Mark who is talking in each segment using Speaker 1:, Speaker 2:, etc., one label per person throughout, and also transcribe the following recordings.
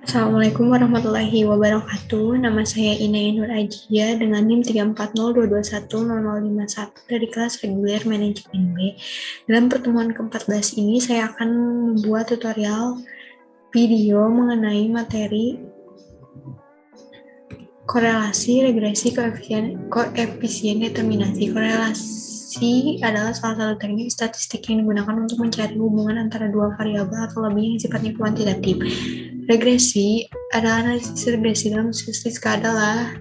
Speaker 1: Assalamualaikum warahmatullahi wabarakatuh. Nama saya Inaya Nur Ajia dengan NIM 34022100051 dari kelas reguler manajemen B. Dalam pertemuan ke-14 ini saya akan membuat tutorial video mengenai materi korelasi, regresi, koefisien determinasi. Korelasi adalah salah satu teknik statistik yang digunakan untuk mencari hubungan antara dua variabel atau lebih yang sifatnya kuantitatif. Regresi adalah analisis regresi dalam statistika adalah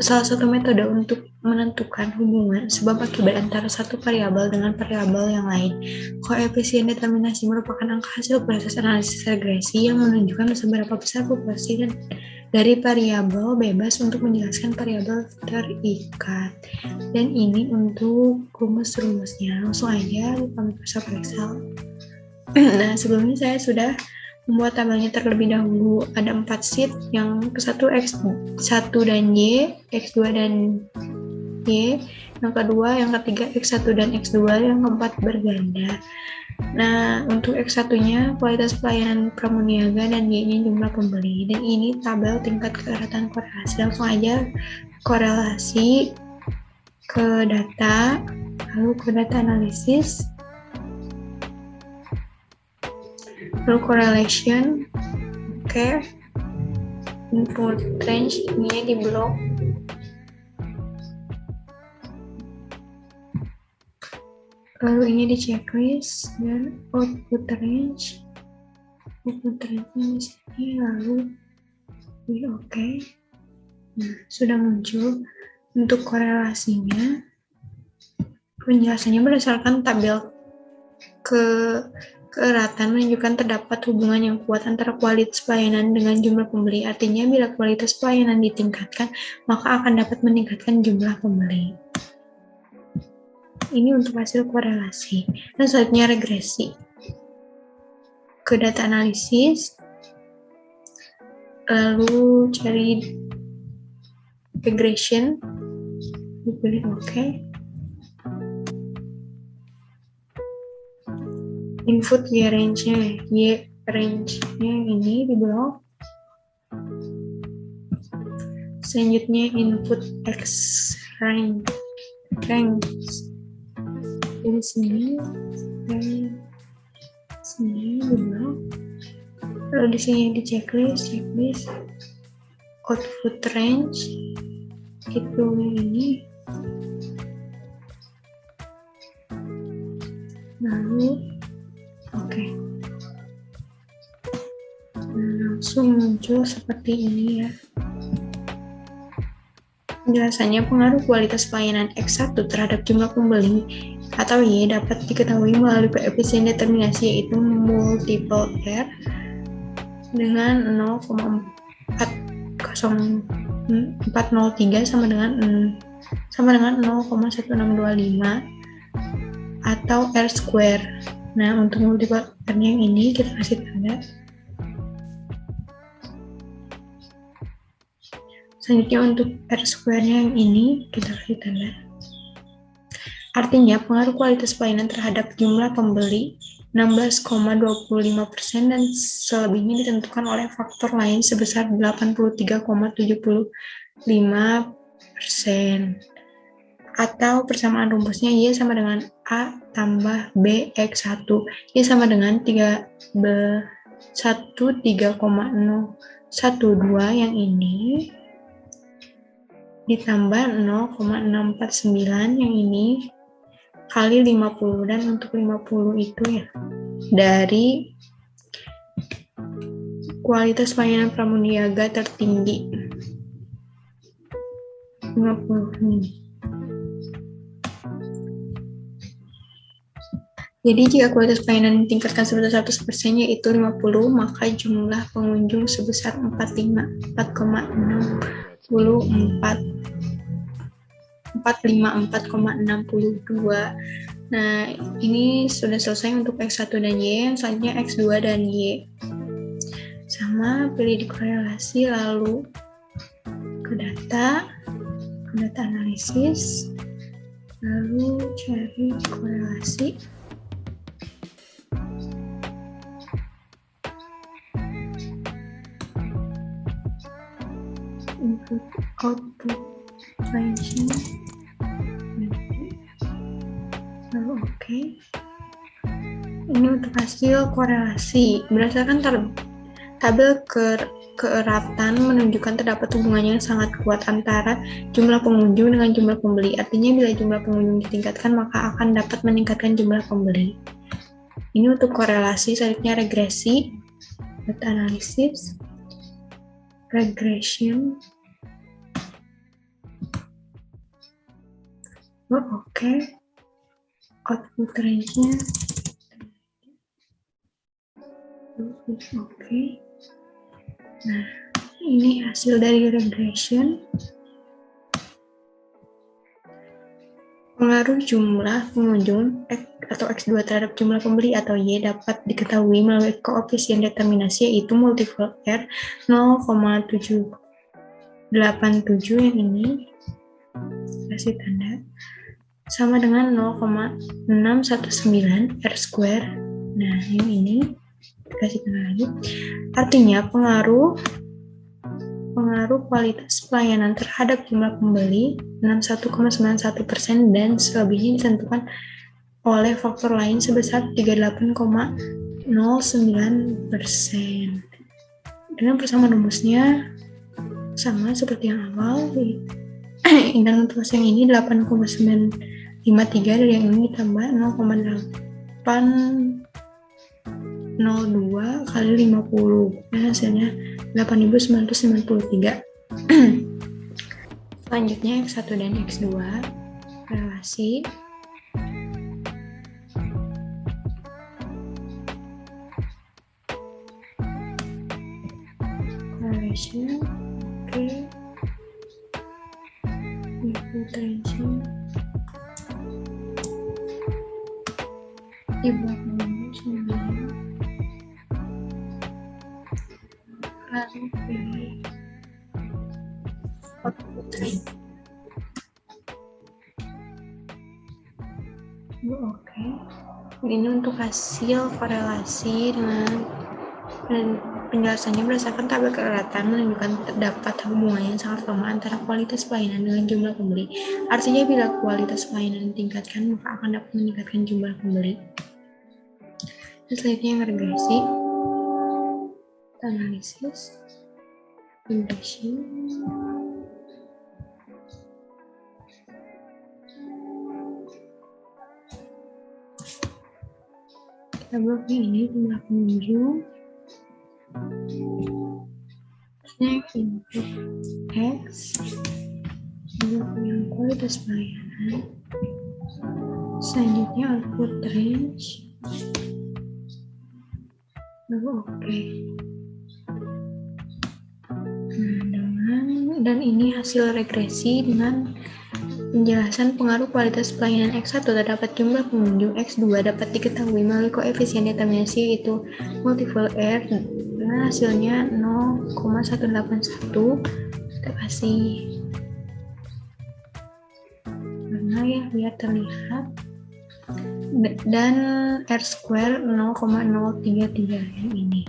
Speaker 1: salah satu metode untuk menentukan hubungan sebab akibat antara satu variabel dengan variabel yang lain. Koefisien determinasi merupakan angka hasil proses analisis regresi yang menunjukkan seberapa besar populasi dari variabel bebas untuk menjelaskan variabel terikat. Dan ini untuk rumus-rumusnya. Langsung aja buka Microsoft Excel. Nah, sebelumnya saya sudah membuat tabelnya terlebih dahulu. Ada 4 sheet, yang ke-1 X1 dan Y, X2 dan Y, yang kedua, yang ketiga X1 dan X2, yang keempat berganda. Nah, untuk X1-nya kualitas pelayanan pramuniaga dan Y-nya jumlah pembeli. Dan ini tabel tingkat keeratan korelasi. Langsung aja korelasi ke data, lalu ke data analisis, lalu correlation, oke. Input range ini di blok. Lalu ini di checklist dan output range. Output range-nya di sini, lalu di oke. Nah, sudah muncul. Untuk korelasinya, penjelasannya berdasarkan tabel keeratan menunjukkan terdapat hubungan yang kuat antara kualitas pelayanan dengan jumlah pembeli. Artinya, bila kualitas pelayanan ditingkatkan, maka akan dapat meningkatkan jumlah pembeli. Ini untuk hasil korelasi. Dan selanjutnya regresi. Ke data analisis, lalu cari regression, dipilih oke. Input Y range-nya ini di blok. Selanjutnya input X range dari sini dan sini di blok. Lalu di sini di checklist output range itu ini, lalu oke. Langsung muncul seperti ini ya. Penjelasannya, pengaruh kualitas pelayanan X1 terhadap jumlah pembeli atau Y dapat diketahui melalui koefisien determinasi, yaitu multiple R dengan 0,403 sama dengan 0,1625 atau R square. Nah, untuk multiple R-nya yang ini kita kasih tanda. Selanjutnya untuk R square-nya yang ini kita kasih tanda. Artinya pengaruh kualitas pelayanan terhadap jumlah pembeli 16,25% dan selebihnya ditentukan oleh faktor lain sebesar 83,75%. Atau persamaan rumusnya Y sama dengan A tambah B X1. Y sama dengan 3,012 yang ini ditambah 0,649 yang ini kali 50, dan untuk 50 itu ya dari kualitas pelayanan pramuniaga tertinggi 50 ini. Jadi jika kualitas pelayanan ditingkatkan sebesar 100%, yaitu 50, maka jumlah pengunjung sebesar 454,62. Nah, ini sudah selesai untuk X1 dan Y. Selanjutnya X2 dan Y. Sama, pilih di korelasi, lalu ke data analisis, lalu cari korelasi. input output range-nya. Lalu oke. Ini untuk hasil korelasi berdasarkan tabel keeratan menunjukkan terdapat hubungannya yang sangat kuat antara jumlah pengunjung dengan jumlah pembeli. Artinya bila jumlah pengunjung ditingkatkan maka akan dapat meningkatkan jumlah pembeli. Ini untuk korelasi. Selanjutnya regresi, data analysis, regression. Oke. Output range-nya. Oke. Nah, ini hasil dari regression. Pengaruh jumlah pengunjung atau X2 terhadap jumlah pembeli atau Y dapat diketahui melalui koefisien determinasi yaitu multiple R 0,787 yang ini kasih tanda sama dengan 0,619 R square. Nah, yang ini kasih tanda lagi. Artinya pengaruh kualitas pelayanan terhadap jumlah pembeli 61,91% dan selebihnya ditentukan oleh faktor lain sebesar 38,09%. Dengan persamaan rumusnya sama seperti yang awal. Dan untuk hasil yang ini 8,953 dari yang ini ditambah 0,802 kali 50. Nah, hasilnya 8.993. Selanjutnya X1 dan X2 relasi. Correlation. Oke. Filtration. Di belakang ini semuanya. Lalu pilih output range. Oke. Ini untuk hasil korelasi dan penjelasannya berdasarkan tabel keeratan menunjukkan terdapat hubungan yang sangat lemah antara kualitas pelayanan dengan jumlah pembeli. Artinya bila kualitas pelayanan ditingkatkan maka akan dapat meningkatkan jumlah pembeli. Dan selanjutnya yang regresi, analisis, regression. Kita blok ini jumlah pengunjung. Input X, yang kualitas pelayanan. Selanjutnya output range. Lalu oke. Dan ini hasil regresi dengan penjelasan pengaruh kualitas pelayanan X1 terdapat jumlah pengunjung. X2 dapat diketahui melalui koefisien determinasi yaitu multiple R. Nah, hasilnya 0,181. Kita kasih karena ya biar terlihat. Dan R square 0,033 yang ini.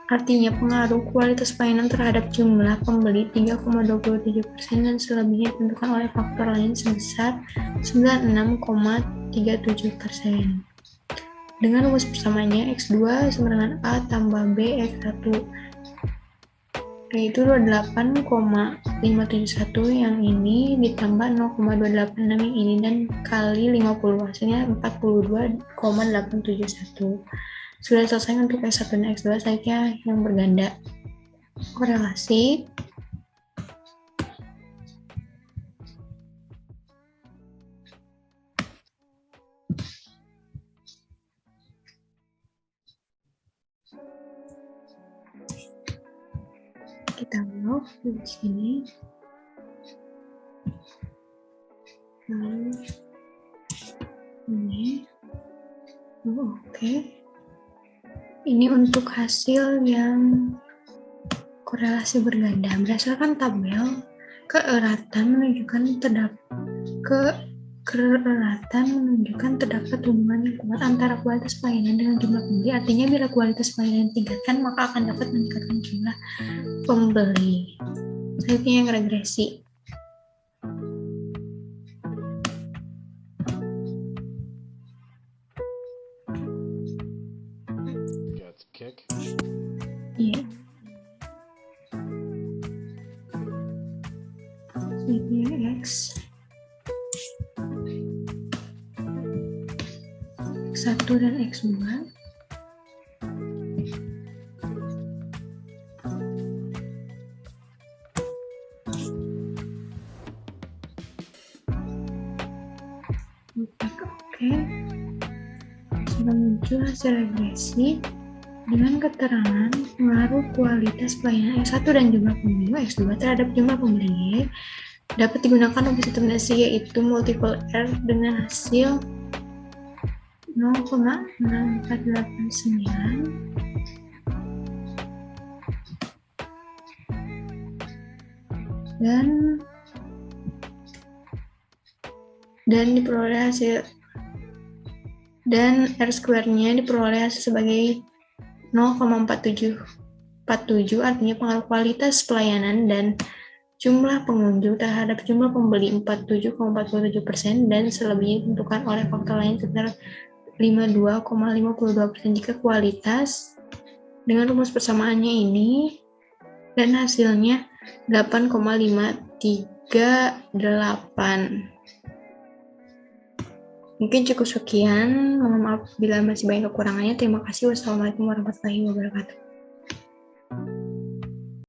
Speaker 1: Artinya pengaruh kualitas pelayanan terhadap jumlah pembeli 3,27% dan selebihnya ditentukan oleh faktor lain sebesar 96,37%. Dengan rumus persamaannya X2 sama dengan A tambah B X1 yaitu 28,571 yang ini ditambah 0,286 yang ini dan kali 50 hasilnya 42,871. Sudah selesai untuk X1 dan X2, selanjutnya yang berganda. Korelasi. Kita blok di sini. Lalu ini. Oke. Ini untuk hasil yang korelasi berganda. Berdasarkan tabel keeratan menunjukkan terdapat Keratan menunjukkan terdapat hubungan yang kuat antara kualitas pelayanan dengan jumlah pembeli. Artinya bila kualitas pelayanan ditingkatkan, maka akan dapat meningkatkan jumlah pembeli. Selanjutnya yang regresi.
Speaker 2: Got the kick.
Speaker 1: Iya. Selanjutnya X. X1 dan X2. Oke. Sudah muncul hasil regresi dengan keterangan pengaruh kualitas pelayanan X1 dan jumlah pembeli X2 terhadap jumlah pembeli dapat digunakan untuk sistem yaitu multiple R dengan hasil 0,6489 dan diperoleh hasil dan R square-nya diperoleh hasil sebagai 0,4747, artinya pengaruh kualitas pelayanan dan jumlah pengunjung terhadap jumlah pembeli 47,47% dan selebihnya ditentukan oleh faktor lain sekitar 52,52%. Jika kualitas dengan rumus persamaannya ini dan hasilnya 8,538. Mungkin cukup sekian. Mohon maaf bila masih banyak kekurangannya. Terima kasih. Wassalamualaikum warahmatullahi wabarakatuh.